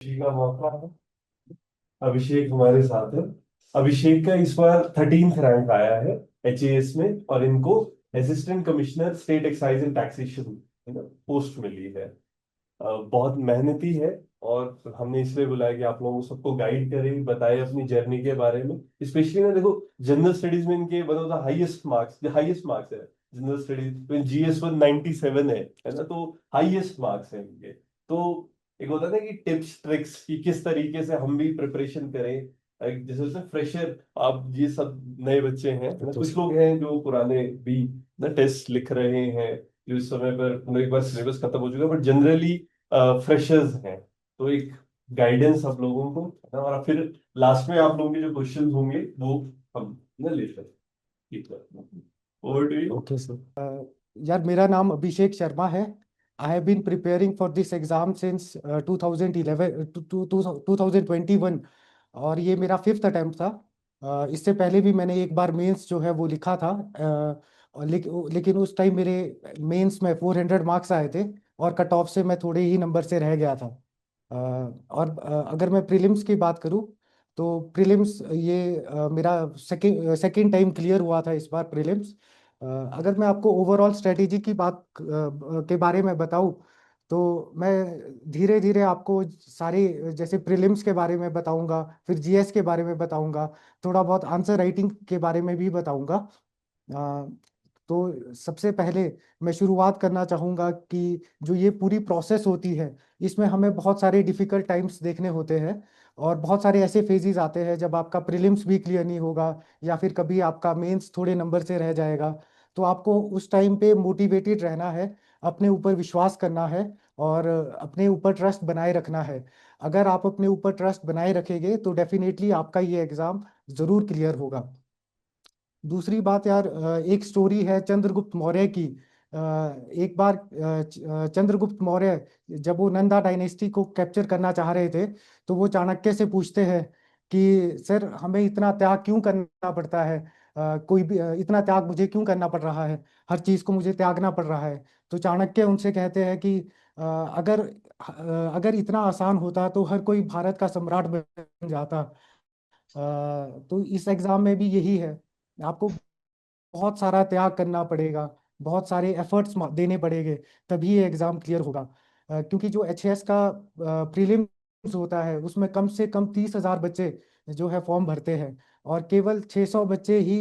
खुशी का मौका है। अभिषेक हमारे साथ है। अभिषेक का इस बार 13th रैंक आया है एचएएस में, और इनको assistant commissioner state excise and taxation post मिली है। बहुत मेहनती है। और हमने इसलिए बुलाया कि आप लोगों को सबको गाइड करें, बताए अपनी जर्नी के बारे में। स्पेशली ना देखो, जनरल स्टडीज में इनके one of the highest marks है। जनरल स्टडीज में जीएस 197 है ना, तो हाईएस्ट मार्क्स है इनके। तो एक होता है ना कि टिप्स ट्रिक्स कि किस तरीके से हम भी प्रिपरेशन करें। जैसे फ्रेशर, आप ये सब नए बच्चे हैं ना, कुछ लोग हैं जो पुराने भी ना टेस्ट लिख रहे हैं, जो इस समय पर मतलब एक बार सिलेबस खत्म हो चुका है, बट जनरली फ्रेशर्स हैं। तो एक गाइडेंस आप लोगों को है ना, और फिर लास्ट में आप लोगों के जो क्वेश्चंस होंगे वो हम ना लेते हैं। ठीक है, over to you. Okay sir. यार मेरा नाम अभिषेक शर्मा है। I have been preparing for this exam since 2011 2021। और ये मेरा फिफ्थ अटेम्प्ट था। इससे पहले भी मैंने एक बार मेंस जो है वो लिखा था। लेकिन उस टाइम मेरे मेंस में 400 मार्क्स आए थे और कट ऑफ से मैं थोड़े ही नंबर से रह गया था। और अगर मैं प्रीलिम्स की बात करूँ तो प्रीलिम्स ये मेरा सेकेंड टाइम क्लियर हुआ था इस बार प्रीलिम्स। अगर मैं आपको ओवरऑल स्ट्रेटेजी की बात के बारे में बताऊं तो मैं धीरे धीरे आपको सारे जैसे प्रीलिम्स के बारे में बताऊंगा, फिर जीएस के बारे में बताऊंगा, थोड़ा बहुत आंसर राइटिंग के बारे में भी बताऊंगा। तो सबसे पहले मैं शुरुआत करना चाहूँगा कि जो ये पूरी प्रोसेस होती है इसमें हमें बहुत सारे डिफ़िकल्ट टाइम्स देखने होते हैं। और बहुत सारे ऐसे फेजेस आते हैं जब आपका प्रीलिम्स भी क्लियर नहीं होगा या फिर कभी आपका मेंस थोड़े नंबर से रह जाएगा। तो आपको उस टाइम पे मोटिवेटेड रहना है, अपने ऊपर विश्वास करना है और अपने ऊपर ट्रस्ट बनाए रखना है। अगर आप अपने ऊपर ट्रस्ट बनाए रखेंगे तो डेफिनेटली आपका ये एग्ज़ाम ज़रूर क्लियर होगा। दूसरी बात यार, एक स्टोरी है चंद्रगुप्त मौर्य की। एक बार चंद्रगुप्त मौर्य जब वो नंदा डायनेस्टी को कैप्चर करना चाह रहे थे तो वो चाणक्य से पूछते हैं कि सर हमें इतना त्याग क्यों करना पड़ता है। कोई भी इतना त्याग मुझे क्यों करना पड़ रहा है, हर चीज़ को मुझे त्यागना पड़ रहा है। तो चाणक्य उनसे कहते हैं कि अगर अगर इतना आसान होता तो हर कोई भारत का सम्राट बन जाता। तो इस एग्जाम में भी यही है, आपको बहुत सारा त्याग करना पड़ेगा, बहुत सारे एफर्ट्स देने पड़ेंगे, तभी ये एग्ज़ाम क्लियर होगा। क्योंकि जो एचएएस का प्रीलिम्स होता है उसमें कम से कम 30,000 बच्चे जो है फॉर्म भरते हैं और केवल 600 बच्चे ही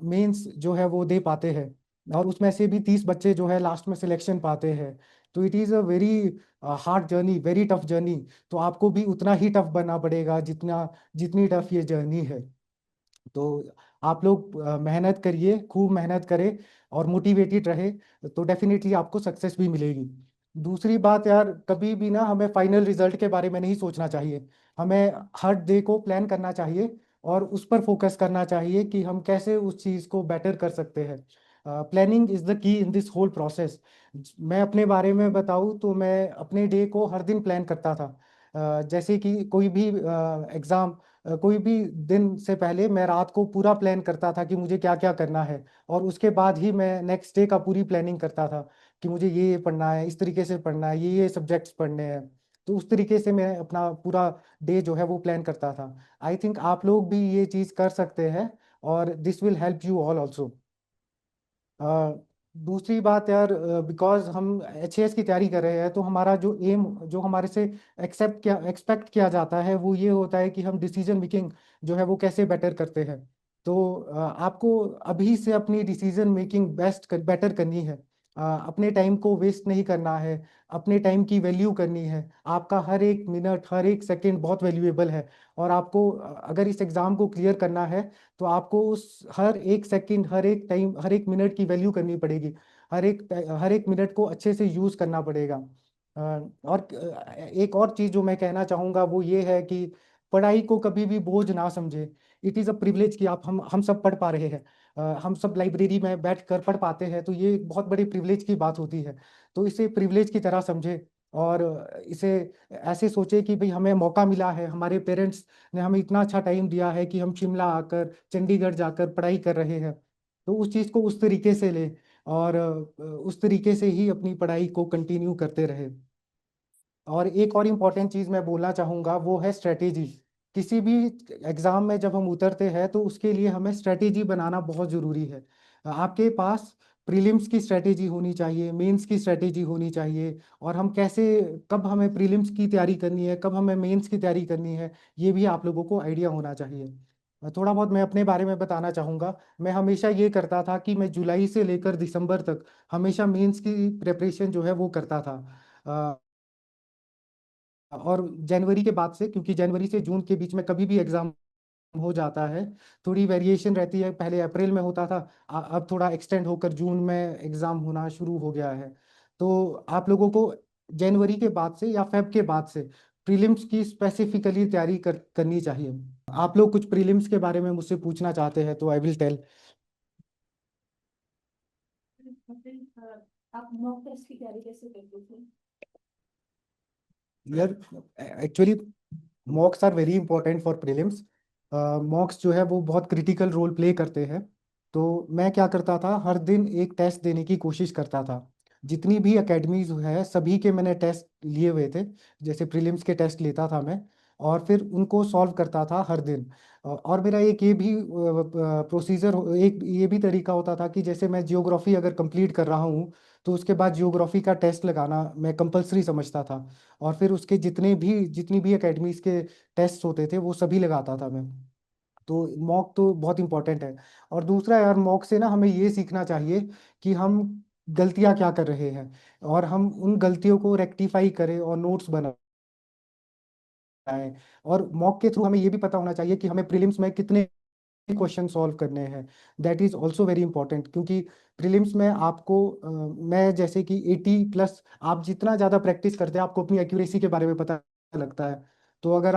मेंस जो है वो दे पाते हैं। और उसमें से भी 30 बच्चे जो है लास्ट में सिलेक्शन पाते हैं। तो it is a very hard journey, very tough journey. तो आपको भी उतना ही टफ बनना पड़ेगा जितना जितनी टफ ये जर्नी है। तो आप लोग मेहनत करिए, खूब मेहनत करें और मोटिवेटेड रहे तो डेफिनेटली आपको सक्सेस भी मिलेगी। दूसरी बात यार, कभी भी ना हमें फाइनल रिजल्ट के बारे में नहीं सोचना चाहिए। हमें हर डे को प्लान करना चाहिए और उस पर फोकस करना चाहिए कि हम कैसे उस चीज़ को बेटर कर सकते हैं। Planning is the key in this whole process. मैं अपने बारे में बताऊँ तो मैं अपने डे को हर दिन प्लान करता था। जैसे कि कोई भी एग्ज़ाम, कोई भी दिन से पहले मैं रात को पूरा प्लान करता था कि मुझे क्या क्या करना है। और उसके बाद ही मैं नेक्स्ट डे का पूरी प्लानिंग करता था कि मुझे ये पढ़ना है, इस तरीके से पढ़ना है, ये सब्जेक्ट्स पढ़ने हैं। तो उस तरीके से मैं अपना पूरा डे जो है वो प्लान करता था। आई थिंक आप लोग भी ये चीज़ कर सकते हैं और this will help you all also. दूसरी बात यार, बिकॉज हम एचएएस की तैयारी कर रहे हैं तो हमारा जो एम जो हमारे से एक्सपेक्ट किया जाता है वो ये होता है कि हम डिसीजन मेकिंग जो है वो कैसे बेटर करते हैं। तो आपको अभी से अपनी डिसीजन मेकिंग बेटर करनी है। अपने टाइम को वेस्ट नहीं करना है, अपने टाइम की वैल्यू करनी है। आपका हर एक मिनट हर एक सेकंड बहुत वैल्यूएबल है। और आपको अगर इस एग्ज़ाम को क्लियर करना है तो आपको उस हर एक सेकंड, हर एक टाइम, हर एक मिनट की वैल्यू करनी पड़ेगी। हर एक मिनट को अच्छे से यूज़ करना पड़ेगा। और एक और चीज़ जो मैं कहना चाहूँगा वो ये है कि पढ़ाई को कभी भी बोझ ना समझे। इट इज़ अ प्रिविलेज कि आप हम सब पढ़ पा रहे हैं। हम सब लाइब्रेरी में बैठ कर पढ़ पाते हैं, तो ये एक बहुत बड़ी प्रिविलेज की बात होती है। तो इसे प्रिविलेज की तरह समझे और इसे ऐसे सोचे कि भाई हमें मौका मिला है, हमारे पेरेंट्स ने हमें इतना अच्छा टाइम दिया है कि हम शिमला आकर, चंडीगढ़ जाकर पढ़ाई कर रहे हैं। तो उस चीज़ को उस तरीके से ले और उस तरीके से ही अपनी पढ़ाई को कंटिन्यू करते रहे। और एक और इम्पॉर्टेंट चीज़ मैं बोलना चाहूँगा वो है स्ट्रेटेजी। किसी भी एग्ज़ाम में जब हम उतरते हैं तो उसके लिए हमें स्ट्रेटेजी बनाना बहुत ज़रूरी है। आपके पास प्रीलिम्स की स्ट्रेटेजी होनी चाहिए, मेंस की स्ट्रेटेजी होनी चाहिए, और हम कैसे, कब हमें प्रीलिम्स की तैयारी करनी है, कब हमें मेंस की तैयारी करनी है, ये भी आप लोगों को आइडिया होना चाहिए। थोड़ा बहुत मैं अपने बारे में बताना चाहूँगा। मैं हमेशा ये करता था कि मैं जुलाई से लेकर दिसंबर तक हमेशा मेंस की प्रिपरेशन जो है वो करता था। और जनवरी के बाद से, क्योंकि जनवरी से जून के बीच में कभी भी एग्जाम हो जाता है, थोड़ी वेरिएशन रहती है। पहले अप्रैल में होता था, अब थोड़ा एक्सटेंड होकर जून में एग्जाम होना शुरू हो गया है। तो आप लोगों को जनवरी के बाद से या फेब के बाद से प्रीलिम्स की स्पेसिफिकली तैयारी करनी चाहिए। आप लोग कुछ प्रीलिम्स के बारे में मुझसे पूछना चाहते हैं तो आई विल टेल। आप मॉक टेस्ट की तैयारी कैसे करते थे? यार actually mocks are very important for prelims. Mocks जो है वो बहुत क्रिटिकल रोल प्ले करते हैं। तो मैं क्या करता था, हर दिन एक टेस्ट देने की कोशिश करता था। जितनी भी एकेडमीज है सभी के मैंने टेस्ट लिए हुए थे। जैसे प्रीलिम्स के टेस्ट लेता था मैं, और फिर उनको सॉल्व करता था हर दिन। और मेरा एक ये भी प्रोसीजर, एक ये भी तरीका होता था कि जैसे मैं जियोग्राफी अगर कंप्लीट कर रहा हूँ तो उसके बाद जियोग्राफी का टेस्ट लगाना मैं कंपलसरी समझता था। और फिर उसके जितनी भी एकेडमीज के टेस्ट होते थे वो सभी लगाता था मैं। तो मॉक तो बहुत इंपॉर्टेंट है। और दूसरा यार, मॉक से ना हमें ये सीखना चाहिए कि हम गलतियां क्या कर रहे हैं, और हम उन गलतियों को रेक्टिफाई करें और नोट्स बनाएं। और मॉक के थ्रू हमें ये भी पता होना चाहिए कि हमें प्रीलिम्स में कितने क्वेश्चन सॉल्व करने हैं। That is also very important, क्योंकि प्रीलिम्स में आपको मैं जैसे कि 80+, आप जितना ज़्यादा प्रैक्टिस करते हैं आपको अपनी एक्यूरेसी के बारे में पता लगता है। तो अगर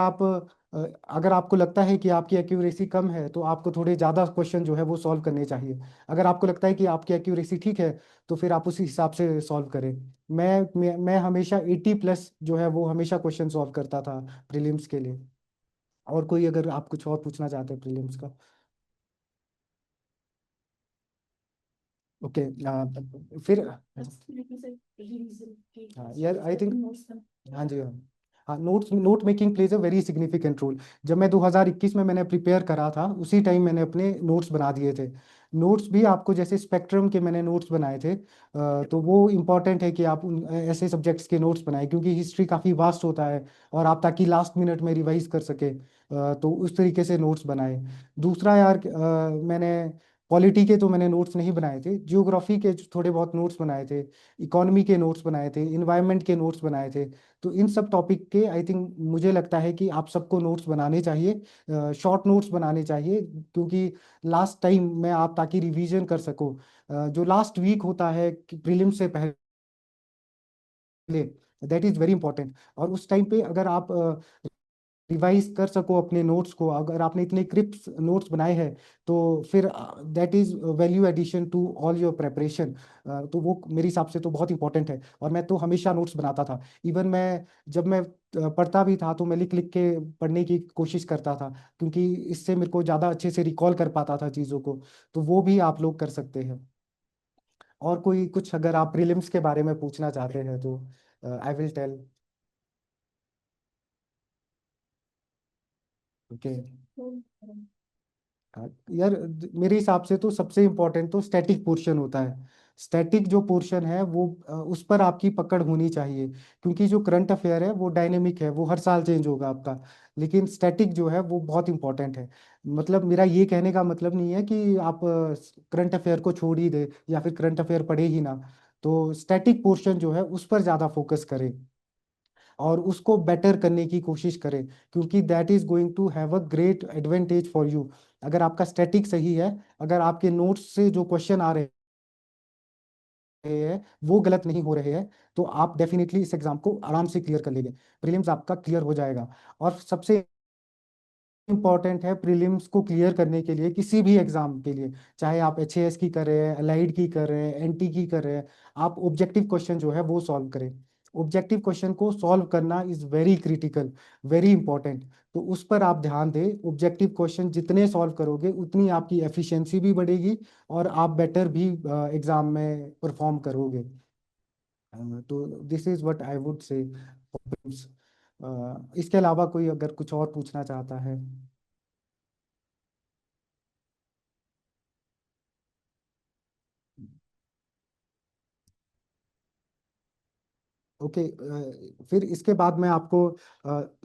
आपको लगता है कि आपकी एक्यूरेसी कम है तो आपको थोड़े ज़्यादा क्वेश्चन जो है वो सॉल्व करने चाहिए। अगर आपको लगता है कि आपकी एक्यूरेसी ठीक है तो फिर आप उसी हिसाब से सॉल्व करें। मैं हमेशा 80+ जो है वो हमेशा क्वेश्चन सॉल्व करता था प्रीलिम्स के लिए। और कोई, अगर आप कुछ और पूछना चाहते हैं प्रीलिम्स का। ओके। फिर Just like you said, revision की हाँ यार, आई थिंक, notes का। हाँ जी हाँ। हाँ, note making plays a very significant role. जब मैं 2021 में मैंने प्रिपेयर करा था उसी टाइम मैंने अपने नोट्स बना दिए थे। नोट्स भी आपको, जैसे स्पेक्ट्रम के मैंने नोट्स बनाए थे, तो वो इम्पॉर्टेंट है कि आप ऐसे सब्जेक्ट्स के नोट्स बनाए, क्योंकि हिस्ट्री काफ़ी वास्ट होता है और आप ताकि लास्ट मिनट में रिवाइज कर सके, तो उस तरीके से नोट्स बनाए। दूसरा यार, मैंने पॉलिटी के तो मैंने नोट्स नहीं बनाए थे, जियोग्राफी के थोड़े बहुत नोट्स बनाए थे, इकोनॉमी के नोट्स बनाए थे, इन्वायरमेंट के नोट्स बनाए थे। तो इन सब टॉपिक के आई थिंक मुझे लगता है कि आप सबको नोट्स बनाने चाहिए, शॉर्ट नोट्स बनाने चाहिए, क्योंकि लास्ट टाइम में आप ताकि रिवीजन कर सको। जो लास्ट वीक होता है प्रीलिम से पहले, दैट इज वेरी इंपॉर्टेंट। और उस टाइम पे अगर आप रिवाइज कर सको अपने नोट्स को, अगर आपने इतने क्रिप्स नोट्स बनाए हैं तो फिर that is value addition to all your preparation. तो वो मेरे हिसाब से तो बहुत इंपॉर्टेंट है, और मैं तो हमेशा नोट्स बनाता था। इवन मैं जब मैं पढ़ता भी था तो मैं लिख लिख के पढ़ने की कोशिश करता था, क्योंकि इससे मेरे को ज़्यादा अच्छे से रिकॉल कर पाता था चीज़ों को। तो वो भी आप लोग कर सकते हैं। और कोई कुछ अगर आप प्रीलिम्स के बारे में पूछना चाहते हैं तो आई विल टेल। ओके। हाँ, यार मेरे हिसाब से तो सबसे इम्पोर्टेंट तो स्टैटिक पोर्शन होता है। स्टैटिक जो पोर्शन है वो उस पर आपकी पकड़ होनी चाहिए, क्योंकि जो करंट अफेयर है वो डायनेमिक है, वो हर साल चेंज होगा आपका। लेकिन स्टैटिक जो है वो बहुत इंपॉर्टेंट है। मतलब मेरा ये कहने का मतलब नहीं है कि आप करंट अफेयर को छोड़ ही दे या फिर करंट अफेयर पढ़े ही ना। तो स्टैटिक पोर्शन जो है उस पर ज़्यादा फोकस करें और उसको बेटर करने की कोशिश करें, क्योंकि that is going to have a great advantage for you. अगर आपका स्टैटिक सही है, अगर आपके नोट्स से जो क्वेश्चन आ रहे हैं वो गलत नहीं हो रहे हैं, तो आप डेफिनेटली इस एग्जाम को आराम से क्लियर कर लेंगे। प्रीलिम्स आपका क्लियर हो जाएगा। और सबसे इम्पॉर्टेंट है प्रीलिम्स को क्लियर करने के लिए, किसी भी एग्जाम के लिए, चाहे आप एचएएस की कर रहे हैं, अलाइड की कर रहे हैं, एनटी की कर रहे हैं, आप ऑब्जेक्टिव क्वेश्चन जो है वो सॉल्व करें। ऑब्जेक्टिव क्वेश्चन को सॉल्व करना is very critical, very important. तो उस पर आप ध्यान दें। ऑब्जेक्टिव क्वेश्चन जितने सॉल्व करोगे उतनी आपकी एफिशिएंसी भी बढ़ेगी और आप बेटर भी एग्जाम में परफॉर्म करोगे। तो this is what I would से। इसके अलावा कोई अगर कुछ और पूछना चाहता है। ओके, फिर इसके बाद मैं आपको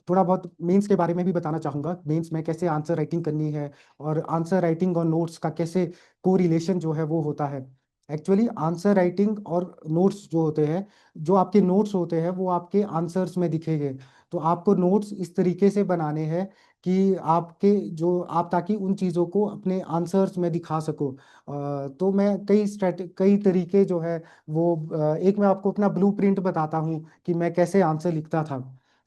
थोड़ा बहुत मेंस के बारे में भी बताना चाहूँगा। मेंस में कैसे आंसर राइटिंग करनी है और आंसर राइटिंग और नोट्स का कैसे कोरिलेशन जो है वो होता है। एक्चुअली आंसर राइटिंग और नोट्स जो होते हैं, जो आपके नोट्स होते हैं वो आपके आंसर्स में दिखेंगे। तो आपको नोट्स इस तरीके से बनाने हैं कि आपके जो आप ताकि उन चीज़ों को अपने आंसर्स में दिखा सको। तो मैं कई तरीके जो है वो एक मैं आपको अपना ब्लूप्रिंट बताता हूँ कि मैं कैसे आंसर लिखता था।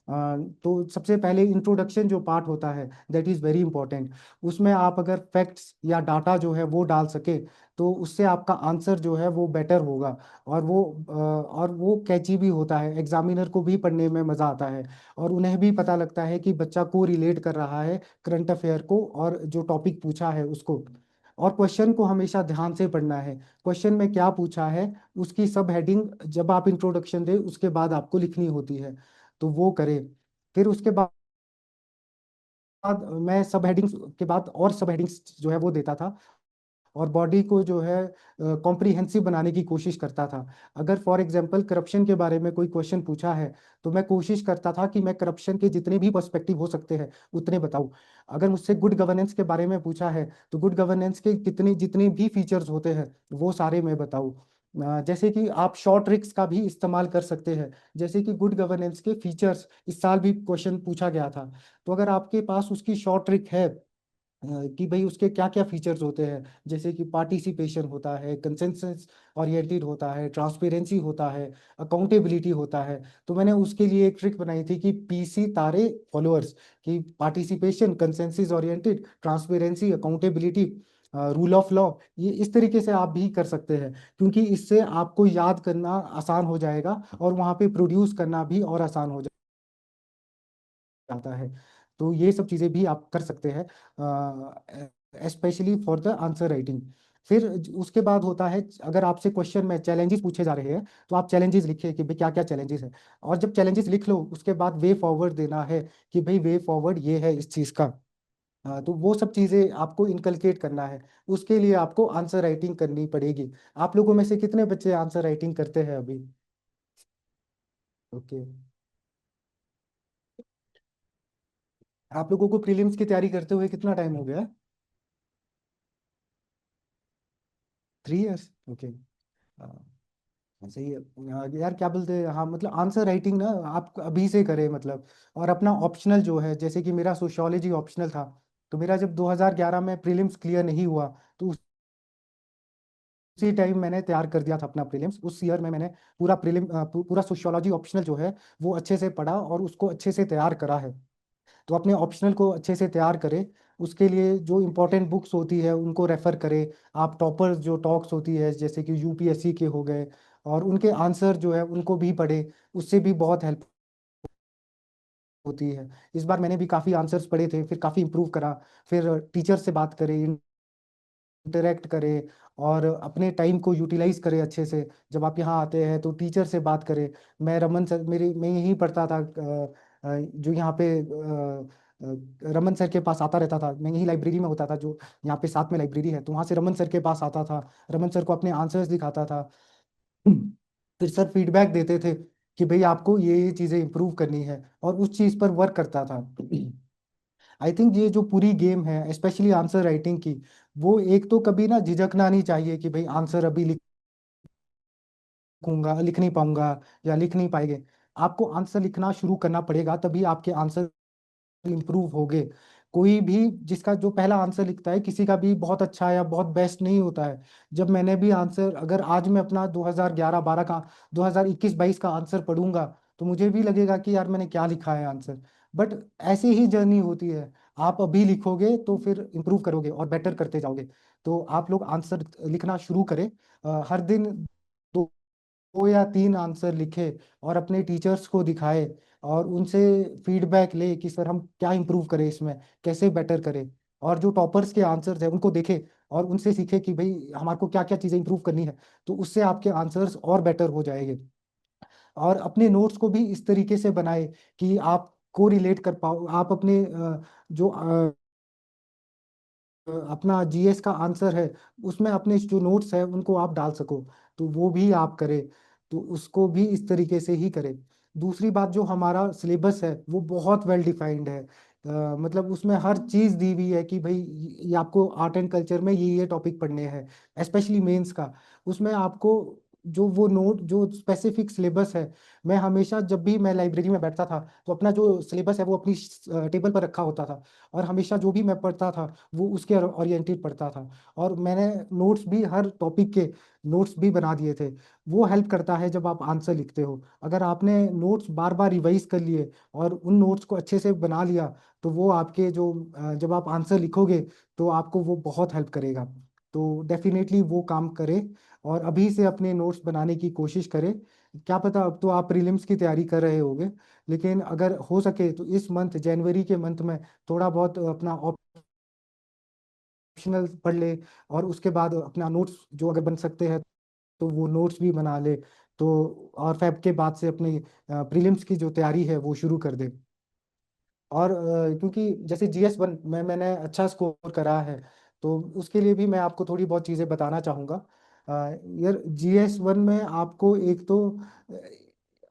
तो सबसे पहले इंट्रोडक्शन जो पार्ट होता है दैट इज़ वेरी इंपॉर्टेंट। उसमें आप अगर फैक्ट्स या डाटा जो है वो डाल सके तो उससे आपका आंसर जो है वो बेटर होगा। और वो कैची भी होता है, एग्जामिनर को भी पढ़ने में मज़ा आता है और उन्हें भी पता लगता है कि बच्चा को रिलेट कर रहा है करंट अफेयर को और जो टॉपिक पूछा है उसको। और क्वेश्चन को हमेशा ध्यान से पढ़ना है। क्वेश्चन में क्या पूछा है उसकी सब हेडिंग जब आप इंट्रोडक्शन दे उसके बाद आपको लिखनी होती है, तो वो करें। फिर उसके बाद मैं सब हेडिंग्स के बाद और सब हेडिंग्स जो है वो देता था और बॉडी को जो है कॉम्प्रिहेंसिव बनाने की कोशिश करता था। अगर फॉर एग्जांपल करप्शन के बारे में कोई क्वेश्चन पूछा है तो मैं कोशिश करता था कि मैं करप्शन के जितने भी पर्सपेक्टिव हो सकते हैं उतने बताऊं। अगर मुझसे गुड गवर्नेंस के बारे में पूछा है तो गुड गवर्नेंस के कितने जितने भी फीचर्स होते हैं वो सारे मैं बताऊं। जैसे कि आप शॉर्ट ट्रिक्स का भी इस्तेमाल कर सकते हैं। जैसे कि गुड गवर्नेंस के फीचर्स इस साल भी क्वेश्चन पूछा गया था, तो अगर आपके पास उसकी शॉर्ट ट्रिक है कि भाई उसके क्या क्या फीचर्स होते हैं, जैसे कि पार्टिसिपेशन होता है, कंसेंसस ओरिएंटेड होता है, ट्रांसपेरेंसी होता है, अकाउंटेबिलिटी होता है, तो मैंने उसके लिए एक ट्रिक बनाई थी कि पीसी तारे फॉलोअर्स की participation, consensus oriented, transparency, accountability, rule of law. ये इस तरीके से आप भी कर सकते हैं क्योंकि इससे आपको याद करना आसान हो जाएगा और वहाँ पे प्रोड्यूस करना भी और आसान हो जाता है। तो ये सब चीज़ें भी आप कर सकते हैं, specially for the answer writing. फिर उसके बाद होता है, अगर आपसे क्वेश्चन में चैलेंजेस पूछे जा रहे हैं तो आप चैलेंजेस लिखिए कि भाई क्या क्या चैलेंजेस है। और जब चैलेंजेस लिख लो उसके बाद वे फॉरवर्ड देना है कि भाई वे फॉरवर्ड ये है इस चीज़ का। तो वो सब चीज़ें आपको इनकलकेट करना है। उसके लिए आपको आंसर राइटिंग करनी पड़ेगी। आप लोगों में से कितने बच्चे आंसर राइटिंग करते हैं अभी? ओके। आप लोगों को प्रीलिम्स की तैयारी करते हुए कितना टाइम हो गया? 3 इयर्स। ओके। सही है। यार क्या बोलते हैं, हाँ मतलब आंसर राइटिंग ना आप अभी से करें मतलब। और अपना ऑप्शनल जो है, जैसे कि मेरा सोशियोलॉजी ऑप्शनल था, तो मेरा जब 2011 में प्रीलिम्स क्लियर नहीं हुआ तो उसी टाइम मैंने तैयार कर दिया था अपना प्रीलिम्स। उस ईयर में मैंने पूरा सोशियोलॉजी ऑप्शनल जो है वो अच्छे से पढ़ा और उसको अच्छे से तैयार करा है। तो अपने ऑप्शनल को अच्छे से तैयार करें। उसके लिए जो इम्पोर्टेंट बुक्स होती है उनको रेफर करें। आप टॉपर्स जो टॉक्स होती है जैसे कि यूपीएससी के हो गए, और उनके आंसर जो है उनको भी पढ़े। उससे भी बहुत हेल्प होती है। इस बार मैंने भी काफ़ी आंसर्स पढ़े थे, फिर काफ़ी इम्प्रूव करा। फिर टीचर से बात करें, इंटरेक्ट करें और अपने टाइम को यूटिलाइज करें अच्छे से। जब आप यहाँ आते हैं तो टीचर से बात करें। मैं यहीं पढ़ता था, जो यहाँ पे रमन सर के पास आता रहता था। मैं यही लाइब्रेरी में होता था, जो यहाँ पे साथ में लाइब्रेरी है, तो वहाँ से रमन सर के पास आता था। रमन सर को अपने आंसर्स दिखाता था। फिर सर फीडबैक देते थे कि भाई आपको ये चीज़ें इंप्रूव करनी है और उस चीज़ पर वर्क करता था। आई थिंक ये जो पूरी गेम है स्पेशली आंसर राइटिंग की, वो एक तो कभी ना झिझकना नहीं चाहिए कि भाई आंसर अभी लिखूंगा, लिख नहीं पाऊंगा या लिख नहीं पाएंगे। आपको आंसर लिखना शुरू करना पड़ेगा तभी आपके आंसर इम्प्रूव हो गए। कोई भी जिसका जो पहला आंसर लिखता है किसी का भी बहुत अच्छा या बहुत बेस्ट नहीं होता है। जब मैंने भी आंसर, अगर आज मैं अपना 2011-12 का 2021-22 का आंसर पढ़ूंगा तो मुझे भी लगेगा कि यार मैंने क्या लिखा है आंसर। बट ऐसे ही जर्नी होती है। आप अभी लिखोगे तो फिर इम्प्रूव करोगे और बेटर करते जाओगे। तो आप लोग आंसर लिखना शुरू करें। हर दिन 2 या 3 आंसर लिखे और अपने टीचर्स को दिखाए और उनसे फीडबैक ले कि सर हम क्या इम्प्रूव करें, इसमें कैसे बेटर करें। और जो टॉपर्स के आंसर्स हैं उनको देखे और उनसे सीखे कि भाई हमारे को क्या क्या चीज़ें इंप्रूव करनी है, तो उससे आपके आंसर्स और बेटर हो जाएंगे। और अपने नोट्स को भी इस तरीके से बनाए कि आप को रिलेट कर पाओ, आप अपने जो अपना जीएस का आंसर है उसमें अपने जो नोट्स है उनको आप डाल सको, तो वो भी आप करें। तो उसको भी इस तरीके से ही करें। दूसरी बात, जो हमारा सिलेबस है वो बहुत वेल डिफाइंड है। मतलब उसमें हर चीज़ दी हुई है कि भाई ये आपको आर्ट एंड कल्चर में ये टॉपिक पढ़ने हैं, स्पेशली मेंस का। उसमें आपको जो वो नोट जो स्पेसिफिक सिलेबस है, मैं हमेशा जब भी मैं लाइब्रेरी में बैठता था तो अपना जो सिलेबस है वो अपनी टेबल पर रखा होता था, और हमेशा जो भी मैं पढ़ता था वो उसके ओरिएंटेड पढ़ता था। और मैंने नोट्स भी हर टॉपिक के नोट्स भी बना दिए थे। वो हेल्प करता है जब आप आंसर लिखते हो। अगर आपने नोट्स बार बार रिवाइज कर लिए और उन नोट्स को अच्छे से बना लिया, तो वो आपके जो जब आप आंसर लिखोगे तो आपको वो बहुत हेल्प करेगा। तो डेफिनेटली वो काम करें, और अभी से अपने नोट्स बनाने की कोशिश करें। क्या पता, अब तो आप प्रीलिम्स की तैयारी कर रहे होगे, लेकिन अगर हो सके तो इस मंथ, जनवरी के मंथ में थोड़ा बहुत अपना ऑप्शनल पढ़ ले, और उसके बाद अपना नोट्स जो अगर बन सकते हैं तो वो नोट्स भी बना ले। तो और फेब के बाद से अपनी प्रीलिम्स की जो तैयारी है वो शुरू कर दे। और क्योंकि जैसे जीएस 1 में मैंने अच्छा स्कोर करा है, तो उसके लिए भी मैं आपको थोड़ी बहुत चीज़ें बताना चाहूँगा। यार, जीएस 1 में आपको एक तो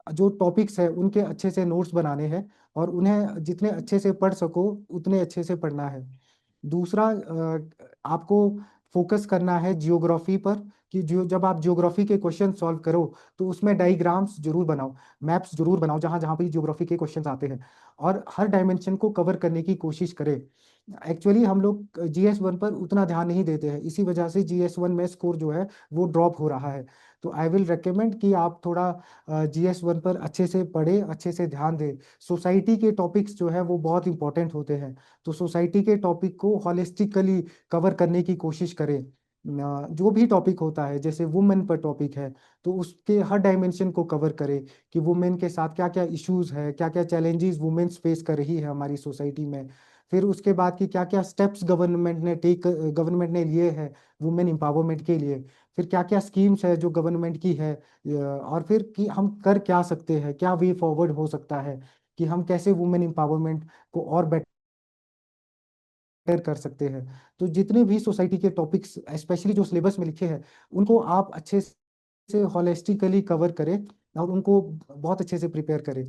जो टॉपिक्स है उनके अच्छे से नोट्स बनाने हैं, और उन्हें जितने अच्छे से पढ़ सको उतने अच्छे से पढ़ना है। दूसरा, आपको फोकस करना है जियोग्राफी पर, कि जो जब आप जियोग्राफी के क्वेश्चन सॉल्व करो तो उसमें डायग्राम्स जरूर बनाओ, मैप्स जरूर बनाओ जहाँ जहाँ भी जियोग्राफी के क्वेश्चंस आते हैं, और हर डायमेंशन को कवर करने की कोशिश करें। एक्चुअली हम लोग जीएस 1 पर उतना ध्यान नहीं देते हैं, इसी वजह से जीएस 1 में स्कोर जो है वो ड्रॉप हो रहा है। तो आई विल रेकमेंड कि आप थोड़ा जीएस 1 पर अच्छे से पढ़े, अच्छे से ध्यान दें। सोसाइटी के टॉपिक्स जो है वो बहुत इंपॉर्टेंट होते हैं, तो सोसाइटी के टॉपिक को हॉलिस्टिकली कवर करने की कोशिश करें। जो भी टॉपिक होता है, जैसे वुमेन पर टॉपिक है तो उसके हर डायमेंशन को कवर करें, कि वुमेन के साथ क्या क्या इश्यूज है, क्या क्या चैलेंजेस वुमेन्स फेस कर रही है हमारी सोसाइटी में। फिर उसके बाद कि क्या क्या स्टेप्स गवर्नमेंट ने लिए हैं वुमेन एम्पावरमेंट के लिए। फिर क्या क्या स्कीम्स है जो गवर्नमेंट की है, और फिर कि हम कर क्या सकते हैं, क्या वे फॉरवर्ड हो सकता है, कि हम कैसे वुमेन एम्पावरमेंट को और बेटर कर सकते हैं। तो जितने भी सोसाइटी के टॉपिक्स, स्पेशली जो सिलेबस में लिखे हैं, उनको आप अच्छे से हॉलिस्टिकली कवर करें, और उनको बहुत अच्छे से प्रिपेयर करें।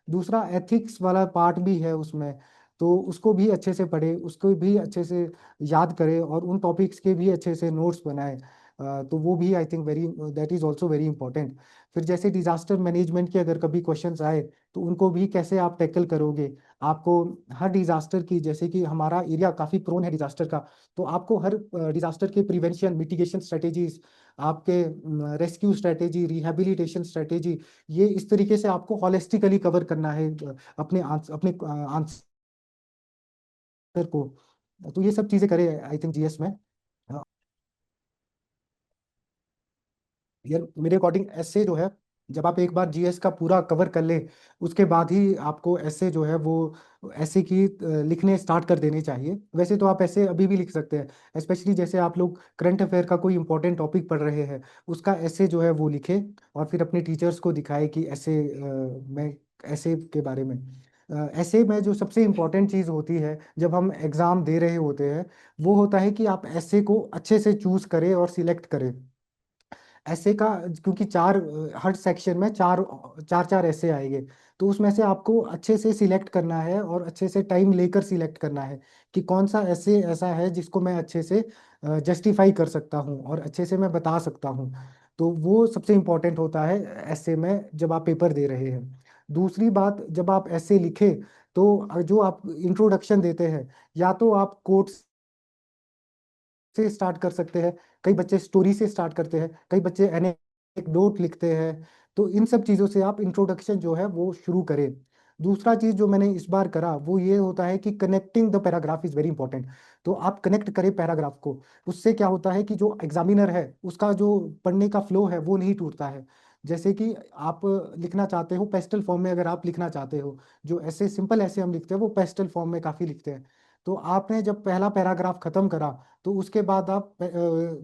दूसरा, एथिक्स वाला पार्ट भी है उसमें, तो उसको भी अच्छे से पढ़े, उसको भी अच्छे से याद करें, और उन टॉपिक्स के भी अच्छे से नोट्स बनाए। तो वो भी I think very, that is also very important. फिर जैसे डिजास्टर मैनेजमेंट के अगर कभी क्वेश्चंस आए तो उनको भी कैसे आप टैकल करोगे। आपको हर डिजास्टर की, जैसे कि हमारा एरिया काफ़ी प्रोन है डिजास्टर का, तो आपको हर डिजास्टर के प्रिवेंशन मिटिगेशन स्ट्रेटेजीज, आपके रेस्क्यू स्ट्रेटेजी, रिहैबिलिटेशन स्ट्रेटेजी, ये इस तरीके से आपको हॉलिस्टिकली कवर करना है अपने आंसर को। तो ये सब चीज़ें करें आई थिंक जीएस में। यार, मेरे अकॉर्डिंग ऐसे जो है, जब आप एक बार जीएस का पूरा कवर कर ले, उसके बाद ही आपको ऐसे जो है वो ऐसे की लिखने स्टार्ट कर देने चाहिए। वैसे तो आप ऐसे अभी भी लिख सकते हैं, स्पेशली जैसे आप लोग करंट अफेयर का कोई इंपॉर्टेंट टॉपिक पढ़ रहे हैं, उसका ऐसे जो है वो लिखे, और फिर अपने टीचर्स को दिखाए कि ऐसे मैं ऐसे के बारे में। ऐसे में जो सबसे इम्पोर्टेंट चीज़ होती है जब हम एग्ज़ाम दे रहे होते हैं, वो होता है कि आप ऐसे को अच्छे से चूज करें और सिलेक्ट करें। ऐसे का, क्योंकि हर सेक्शन में चार चार चार ऐसे आएंगे, तो उसमें से आपको अच्छे से सिलेक्ट करना है, और अच्छे से टाइम लेकर सिलेक्ट करना है कि कौन सा ऐसे ऐसा है जिसको मैं अच्छे से जस्टिफाई कर सकता हूँ और अच्छे से मैं बता सकता हूँ। तो वो सबसे इम्पोर्टेंट होता है ऐसे में जब आप पेपर दे रहे हैं। दूसरी बात, जब आप ऐसे लिखे तो जो आप इंट्रोडक्शन देते हैं, या तो आप कोट्स से स्टार्ट कर सकते हैं, कई बच्चे स्टोरी से स्टार्ट करते हैं, कई बच्चे एनेक्डोट लिखते हैं। तो इन सब चीज़ों से आप इंट्रोडक्शन जो है वो शुरू करें। दूसरा चीज़ जो मैंने इस बार करा वो ये होता है कि connecting the paragraph is very important. तो आप कनेक्ट करें पैराग्राफ को। उससे क्या होता है कि जो एग्जामिनर है उसका जो पढ़ने का फ्लो है वो नहीं टूटता है। जैसे कि आप लिखना चाहते हो पेस्टल फॉर्म में, अगर आप लिखना चाहते हो, जो ऐसे सिंपल ऐसे हम लिखते हैं वो पेस्टल फॉर्म में काफ़ी लिखते हैं। तो आपने जब पहला पैराग्राफ खत्म करा तो उसके बाद आप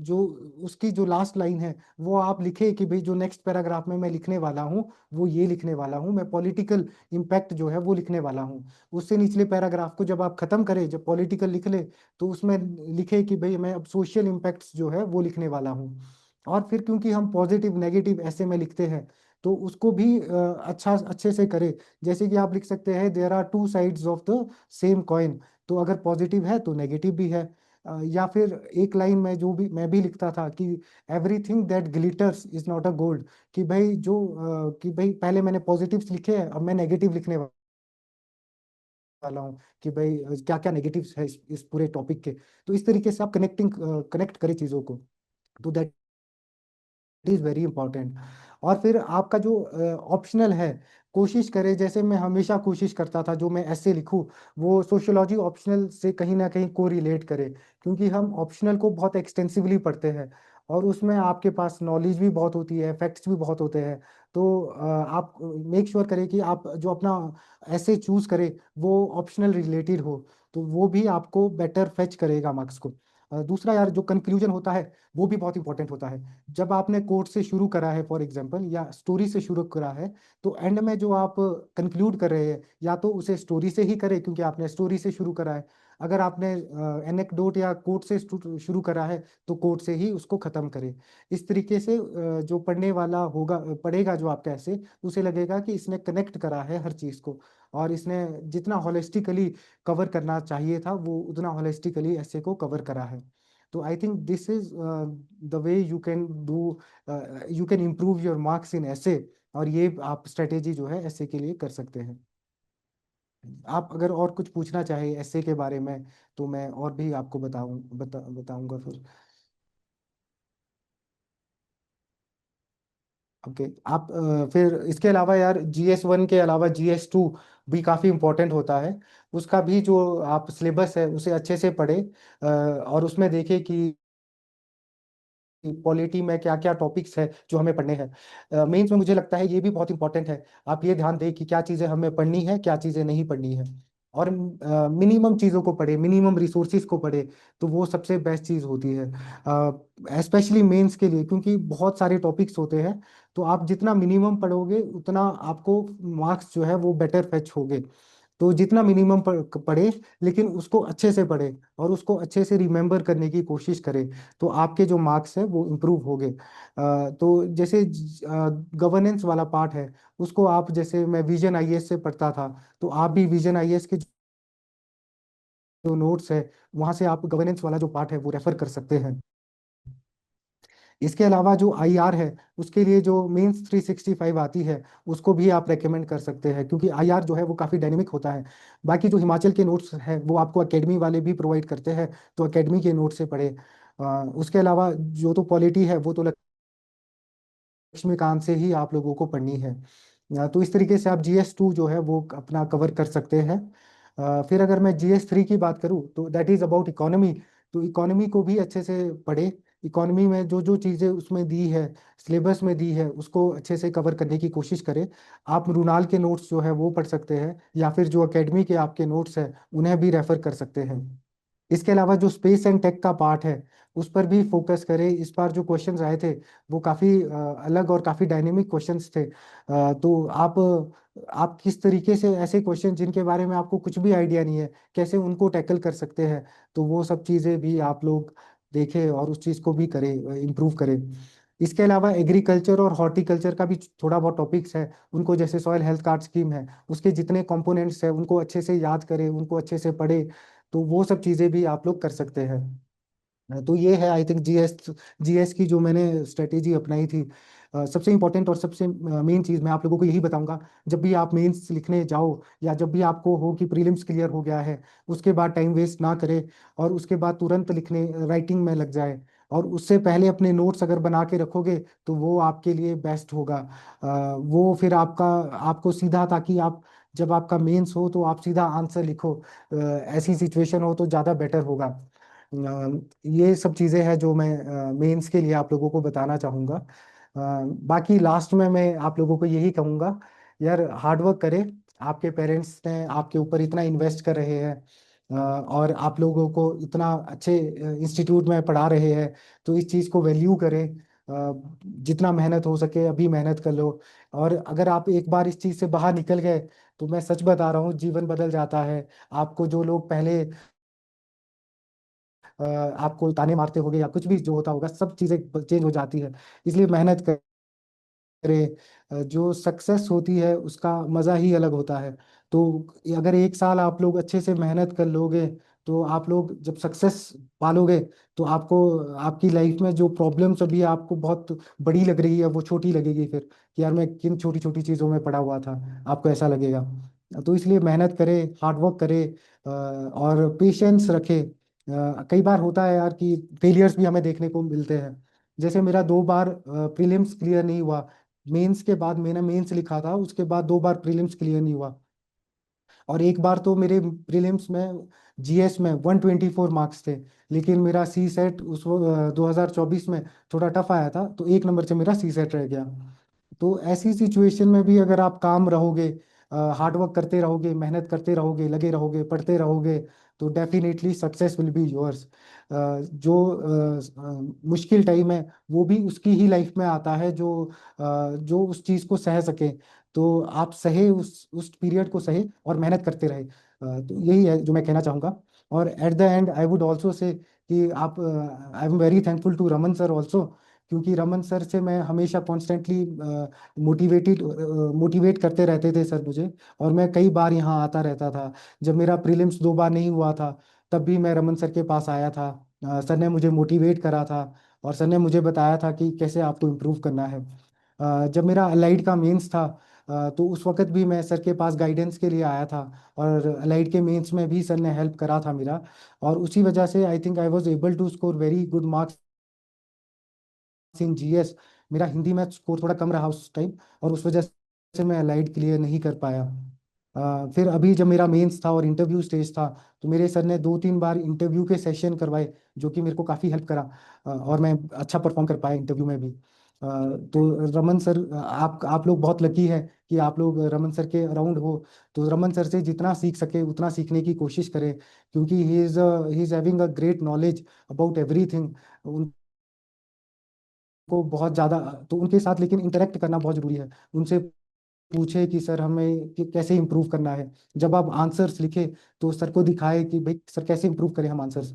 जो उसकी जो लास्ट लाइन है वो आप लिखे कि भाई जो नेक्स्ट पैराग्राफ में मैं लिखने वाला हूँ वो ये लिखने वाला हूँ, मैं पॉलिटिकल इम्पैक्ट जो है वो लिखने वाला हूँ। उससे निचले पैराग्राफ को जब आप खत्म करें, जब पॉलिटिकल लिख ले, तो उसमें लिखे कि भाई मैं अब सोशल इम्पैक्ट्स जो है वो लिखने वाला हूँ। और फिर क्योंकि हम पॉजिटिव नेगेटिव ऐसे में लिखते हैं तो उसको भी अच्छे से करें। जैसे कि आप लिख सकते हैं there are two sides of the same coin, तो अगर पॉजिटिव है तो नेगेटिव भी है। या फिर एक लाइन में जो भी मैं भी लिखता था कि everything that glitters is not a gold, कि भाई कि भाई पहले मैंने पॉजिटिव्स लिखे हैं, अब मैं नेगेटिव लिखने वाला हूँ कि भाई क्या क्या नेगेटिव्स है इस पूरे टॉपिक के। तो इस तरीके से आप कनेक्ट करें चीज़ों को, तो दैट इज वेरी इंपॉर्टेंट। और फिर आपका जो ऑप्शनल है, कोशिश करें, जैसे मैं हमेशा कोशिश करता था जो मैं ऐसे लिखूं वो सोशियोलॉजी ऑप्शनल से कहीं ना कहीं को रिलेट करे, क्योंकि हम ऑप्शनल को बहुत एक्सटेंसिवली पढ़ते हैं और उसमें आपके पास नॉलेज भी बहुत होती है, फैक्ट्स भी बहुत होते हैं। तो आप मेक श्योर करें कि आप जो अपना ऐसे चूज करें वो ऑप्शनल रिलेटेड हो, तो वो भी आपको बेटर फेच करेगा मार्क्स को। दूसरा यार, जो कंक्लूजन होता है वो भी बहुत इंपॉर्टेंट होता है। जब आपने कोट से शुरू करा है फॉर एग्जांपल, या स्टोरी से शुरू करा है, तो एंड में जो आप कंक्लूड कर रहे हैं या तो उसे स्टोरी से ही करें क्योंकि आपने स्टोरी से शुरू करा है। अगर आपने एनेक्डोट या कोट से शुरू करा है तो कोट से ही उसको खत्म करें। इस तरीके से जो पढ़ने वाला होगा, पढ़ेगा जो आपका ऐसे, उसे लगेगा कि इसने कनेक्ट करा है हर चीज को, और इसने जितना होलिस्टिकली कवर करना चाहिए था वो उतना होलिस्टिकली ऐसे को कवर करा है। तो I think this is the way you can do, you can improve your marks in ऐसे। और ये आप स्ट्रेटेजी जो है ऐसे के लिए कर सकते हैं। आप अगर और कुछ पूछना चाहे ऐसे के बारे में तो मैं और भी आपको बताऊंगा फिर। ओके, आप फिर इसके अलावा यार GS1 के अलावा GS2 भी काफ़ी इम्पोर्टेंट होता है। उसका भी जो आप सिलेबस है उसे अच्छे से पढ़े, और उसमें देखें कि पॉलिटी में क्या क्या टॉपिक्स है जो हमें पढ़ने हैं। मेंस में मुझे लगता है ये भी बहुत इंपॉर्टेंट है, आप ये ध्यान दें कि क्या चीज़ें हमें पढ़नी है, क्या चीज़ें नहीं पढ़नी है। और मिनिमम चीज़ों को पढ़े, मिनिमम रिसोर्सेज को पढ़े, तो वो सबसे बेस्ट चीज़ होती है स्पेशली मेंस के लिए, क्योंकि बहुत सारे टॉपिक्स होते हैं। तो आप जितना मिनिमम पढ़ोगे उतना आपको मार्क्स जो है वो बेटर फेच होगे। तो जितना मिनिमम पढ़े, लेकिन उसको अच्छे से पढ़े और उसको अच्छे से रिमेम्बर करने की कोशिश करें, तो आपके जो मार्क्स है वो इम्प्रूव होंगे। तो जैसे गवर्नेंस वाला पार्ट है, उसको आप, जैसे मैं विजन आईएएस से पढ़ता था, तो आप भी विजन आईएएस के जो नोट्स है वहां से आप गवर्नेंस वाला जो पार्ट है वो रेफर कर सकते हैं। इसके अलावा जो आईआर है उसके लिए जो मेंस 365 आती है उसको भी आप रेकमेंड कर सकते हैं, क्योंकि आईआर जो है वो काफ़ी डायनेमिक होता है। बाकी जो हिमाचल के नोट्स हैं वो आपको एकेडमी वाले भी प्रोवाइड करते हैं, तो एकेडमी के नोट से पढ़े। उसके अलावा जो तो पॉलिटी है वो तो लक्ष्मीकांत से ही आप लोगों को पढ़नी है। तो इस तरीके से आप GS2 जो है वो अपना कवर कर सकते हैं। फिर अगर मैं GS3 की बात करूँ तो दैट इज अबाउट इकोनॉमी। तो इकोनॉमी को भी अच्छे से पढ़े। इकोनॉमी में जो जो चीज़ें उसमें दी है, सिलेबस में दी है, उसको अच्छे से कवर करने की कोशिश करें। आप मृणाल के नोट्स जो है वो पढ़ सकते हैं, या फिर जो एकेडमी के आपके नोट्स हैं उन्हें भी रेफर कर सकते हैं। इसके अलावा जो स्पेस एंड टेक का पार्ट है उस पर भी फोकस करें। इस बार जो क्वेश्चंस आए थे वो काफ़ी अलग और काफ़ी डायनेमिक क्वेश्चंस थे। तो आप किस तरीके से ऐसे क्वेश्चन जिनके बारे में आपको कुछ भी आइडिया नहीं है कैसे उनको टैकल कर सकते हैं, तो वो सब चीज़ें भी आप लोग देखें और उस चीज़ को भी करें, इम्प्रूव करें। इसके अलावा एग्रीकल्चर और हॉर्टिकल्चर का भी थोड़ा बहुत टॉपिक्स है, उनको जैसे सॉइल हेल्थ कार्ड स्कीम है उसके जितने कंपोनेंट्स हैं उनको अच्छे से याद करें, उनको अच्छे से पढ़े, तो वो सब चीज़ें भी आप लोग कर सकते हैं। तो ये है आई थिंक जीएस की जो मैंने स्ट्रेटेजी अपनाई थी। सबसे इंपॉर्टेंट और सबसे मेन चीज़ मैं आप लोगों को यही बताऊंगा, जब भी आप मेंस लिखने जाओ या जब भी आपको हो कि प्रीलिम्स क्लियर हो गया है, उसके बाद टाइम वेस्ट ना करें और उसके बाद तुरंत लिखने राइटिंग में लग जाए। और उससे पहले अपने नोट्स अगर बना के रखोगे तो वो आपके लिए बेस्ट होगा। वो फिर आपको सीधा, ताकि आप जब आपका मेंस हो तो आप सीधा आंसर लिखो, ऐसी सिचुएशन हो तो ज़्यादा बेटर होगा। ये सब चीज़ें हैं जो मैं मेंस के लिए आप लोगों को बताना चाहूँगा। बाकी लास्ट में मैं आप लोगों को यही कहूँगा, यार हार्ड वर्क करें। आपके पेरेंट्स ने आपके ऊपर इतना इन्वेस्ट कर रहे हैं, और आप लोगों को इतना अच्छे इंस्टीट्यूट में पढ़ा रहे हैं, तो इस चीज़ को वैल्यू करें। जितना मेहनत हो सके अभी मेहनत कर लो। और अगर आप एक बार इस चीज़ से बाहर निकल गए, तो मैं सच बता रहा हूँ, जीवन बदल जाता है। आपको जो लोग पहले आपको ताने मारते होंगे या कुछ भी जो होता होगा, सब चीज़ें चेंज हो जाती है। इसलिए मेहनत करें। जो सक्सेस होती है उसका मज़ा ही अलग होता है। तो अगर एक साल आप लोग अच्छे से मेहनत कर लोगे, तो आप लोग जब सक्सेस पालोगे, तो आपको आपकी लाइफ में जो प्रॉब्लम्स अभी आपको बहुत बड़ी लग रही है, वो छोटी लगेगी फिर, कि यार मैं किन छोटी छोटी चीज़ों में पड़ा हुआ था, आपको ऐसा लगेगा। तो इसलिए मेहनत करें, हार्डवर्क करें, और पेशेंस रखें। कई बार होता है यार कि फेलियर्स भी हमें देखने को मिलते हैं। जैसे मेरा 2 बार प्रीलिम्स क्लियर नहीं हुआ। मेंस के बाद मैंने मेंस लिखा था, उसके बाद 2 बार प्रीलिम्स क्लियर नहीं हुआ। और एक बार तो मेरे प्रीलिम्स में जीएस में 124 मार्क्स थे, लेकिन मेरा सी सेट 2024 में थोड़ा टफ आया था, तो 1 नंबर से मेरा सी सेट रह गया। तो ऐसी सिचुएशन में भी अगर आप काम रहोगे, हार्डवर्क करते रहोगे, मेहनत करते रहोगे, लगे रहोगे, पढ़ते रहोगे, तो definitely success will be yours. जो मुश्किल टाइम है, वो भी उसकी ही लाइफ में आता है जो उस चीज़ को सह सके। तो आप सहे, उस पीरियड को सहे और मेहनत करते रहे। तो यही है जो मैं कहना चाहूँगा। और at the end I would also say कि आप, I am very thankful to Raman sir also, क्योंकि रमन सर से मैं हमेशा कॉन्स्टेंटली मोटिवेट करते रहते थे सर मुझे। और मैं कई बार यहाँ आता रहता था। जब मेरा प्रीलिम्स 2 बार नहीं हुआ था, तब भी मैं रमन सर के पास आया था। सर ने मुझे मोटिवेट करा था, और सर ने मुझे बताया था कि कैसे आपको इम्प्रूव करना है। जब मेरा अलाइड का मेंस था, तो उस वक्त भी मैं सर के पास गाइडेंस के लिए आया था। और अलाइड के मेंस में भी सर ने हेल्प करा था मेरा। और उसी वजह से I think I was able to score very good marks in GS. मेरा हिंदी में स्कोर थोड़ा कम रहा उस टाइम, और उस वजह से मैं अलाइड क्लियर नहीं कर पाया। फिर अभी जब मेरा मेंस था और इंटरव्यू स्टेज था, तो मेरे सर ने 2-3 बार इंटरव्यू के सेशन करवाए, जो कि मेरे को काफ़ी हेल्प करा। और मैं अच्छा परफॉर्म कर पाया इंटरव्यू में भी। तो रमन सर, आप लोग बहुत लकी है कि आप लोग रमन सर के अराउंड हो। तो रमन सर से जितना सीख सके उतना सीखने की कोशिश करें, क्योंकि he is having a great knowledge about everything. को बहुत ज़्यादा, तो उनके साथ लेकिन इंटरेक्ट करना बहुत ज़रूरी है। उनसे पूछे कि सर हमें कैसे इम्प्रूव करना है। जब आप आंसर्स लिखे, तो सर को दिखाए कि भाई सर कैसे इम्प्रूव करें हम आंसर्स।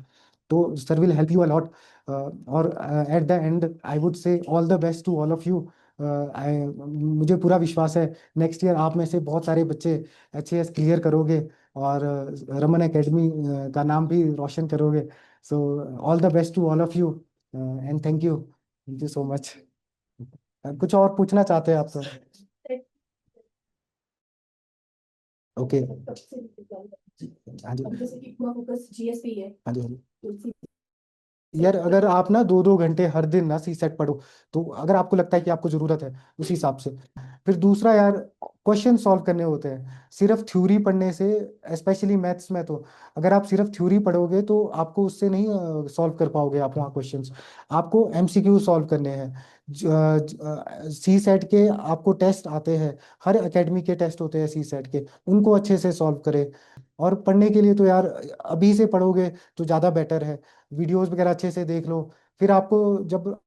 तो sir will help you a lot. और at the end I would say all the best to all of you. मुझे पूरा विश्वास है नेक्स्ट ईयर आप में से बहुत सारे बच्चे एचएएस क्लियर करोगे, और रमन एकेडमी का नाम भी रोशन करोगे। So all the best to all of you, and thank you so much. कुछ और पूछना चाहते हैं आप तो? ओके। कब से निकल हाँ जी। अब जैसे कि पूरा फोकस जीएस पे ही है, हाँ जी, हाँ जी। तो उसी यार से अगर आप ना 2-2 घंटे हर दिन ना सी सेट पढ़ो, तो अगर आपको लगता है कि आपको जरूरत है, उस हिसाब से। फिर दूसरा यार, क्वेश्चन सॉल्व करने होते हैं। सिर्फ थ्योरी पढ़ने से, स्पेशली मैथ्स में, तो अगर आप सिर्फ थ्योरी पढ़ोगे तो आपको उससे नहीं सॉल्व कर पाओगे आप वहाँ क्वेश्चंस। आपको एमसीक्यू सॉल्व करने हैं। सी सेट के आपको टेस्ट आते हैं, हर एकेडमी के टेस्ट होते हैं सी सेट के, उनको अच्छे से सॉल्व करें। और पढ़ने के लिए तो यार अभी से पढ़ोगे तो ज़्यादा बेटर है। वीडियोस वगैरह अच्छे से देख लो। फिर आपको जब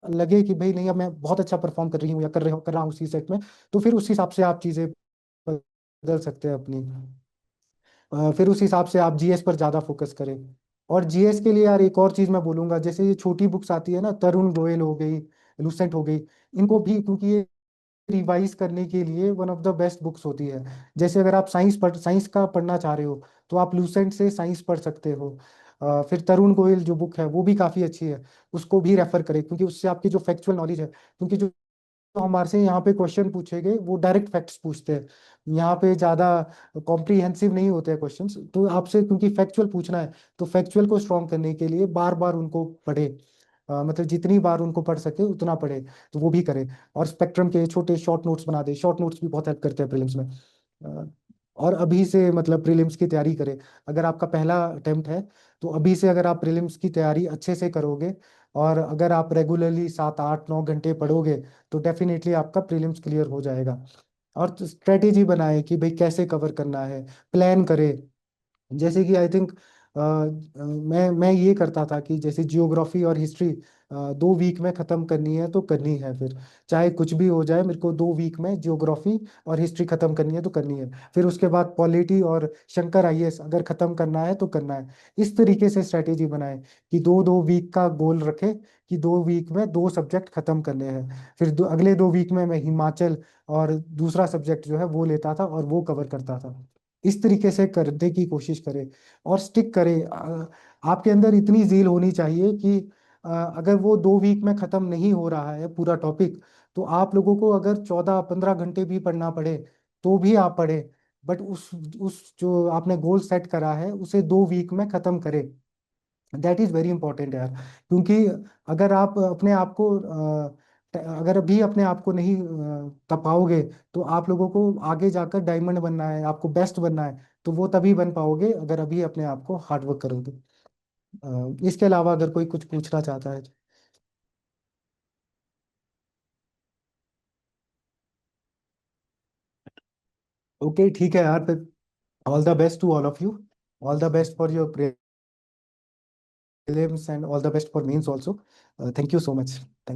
लगे कि भाई नहीं, अब मैं बहुत अच्छा परफॉर्म कर रही हूँ या कर रहा हूँ सी सेट में, तो फिर उस हिसाब से आप चीज़ें बदल सकते हैं अपनी। फिर उस हिसाब से आप जीएस पर ज़्यादा फोकस करें। और जीएस के लिए यार एक और चीज़ मैं बोलूँगा, जैसे ये छोटी बुक्स आती है ना, तरुण गोयल हो गई, लुसेंट हो गई, इनको भी, क्योंकि ये रिवाइज करने के लिए one of the best books होती है। जैसे अगर आप साइंस का पढ़ना चाह रहे हो, तो आप लूसेंट से साइंस पढ़ सकते हो। फिर तरुण गोयल जो बुक है वो भी काफ़ी अच्छी है, उसको भी रेफर करें, क्योंकि उससे आपकी जो फैक्चुअल नॉलेज है, क्योंकि जो जो हमारे से यहाँ पे क्वेश्चन पूछे गए वो डायरेक्ट फैक्ट्स पूछते हैं। यहाँ पे ज़्यादा कॉम्प्रिहेंसिव नहीं होते हैं क्वेश्चंस, तो आपसे क्योंकि फैक्चुअल पूछना है, तो फैक्चुअल को स्ट्रॉन्ग करने के लिए बार बार उनको पढ़े। मतलब जितनी बार उनको पढ़ सके उतना पढ़े, तो वो भी करें। और स्पेक्ट्रम के छोटे शॉर्ट नोट्स बना दे, शॉर्ट नोट्स भी बहुत हेल्प करते हैं प्रीलिम्स में। अ, और अभी से मतलब प्रीलिम्स की तैयारी करें। अगर आपका पहला अटेम्प्ट है, तो अभी से अगर आप प्रीलिम्स की तैयारी अच्छे से करोगे, और अगर आप रेगुलरली 7-8-9 घंटे पढ़ोगे, तो डेफिनेटली आपका प्रीलिम्स क्लियर हो जाएगा। और स्ट्रेटेजी बनाए कि भाई कैसे कवर करना है, प्लान करें। जैसे कि आई थिंक मैं ये करता था कि जैसे जियोग्राफी और हिस्ट्री 2 वीक में ख़त्म करनी है तो करनी है, फिर चाहे कुछ भी हो जाए मेरे को 2 वीक में जियोग्राफी और हिस्ट्री ख़त्म करनी है तो करनी है। फिर उसके बाद पॉलिटी और शंकर आईएएस अगर ख़त्म करना है तो करना है। इस तरीके से स्ट्रैटेजी बनाए कि 2-2 वीक का गोल रखे कि 2 वीक में 2 सब्जेक्ट ख़त्म करने हैं। फिर अगले 2 वीक में मैं हिमाचल और दूसरा सब्जेक्ट जो है वो लेता था और वो कवर करता था। इस तरीके से करने की कोशिश करें और स्टिक करें। आपके अंदर इतनी जील होनी चाहिए कि अगर वो 2 वीक में खत्म नहीं हो रहा है पूरा टॉपिक, तो आप लोगों को अगर 14-15 घंटे भी पढ़ना पड़े तो भी आप पढ़े, बट उस जो आपने गोल सेट करा है उसे 2 वीक में खत्म करें। दैट इज वेरी इंपॉर्टेंट यार, क्योंकि अगर आप अपने आप को अगर अभी अपने आप को नहीं तपाओगे तो आप लोगों को आगे जाकर डायमंड बनना है, आपको बेस्ट बनना है, तो वो तभी बन पाओगे अगर अभी अपने आप को हार्डवर्क करोगे। इसके अलावा अगर कोई कुछ पूछना चाहता है। ओके ठीक है यार, फिर all the best to all of you, all the best for your prelims and all the best for mains also. Thank you so much. Thank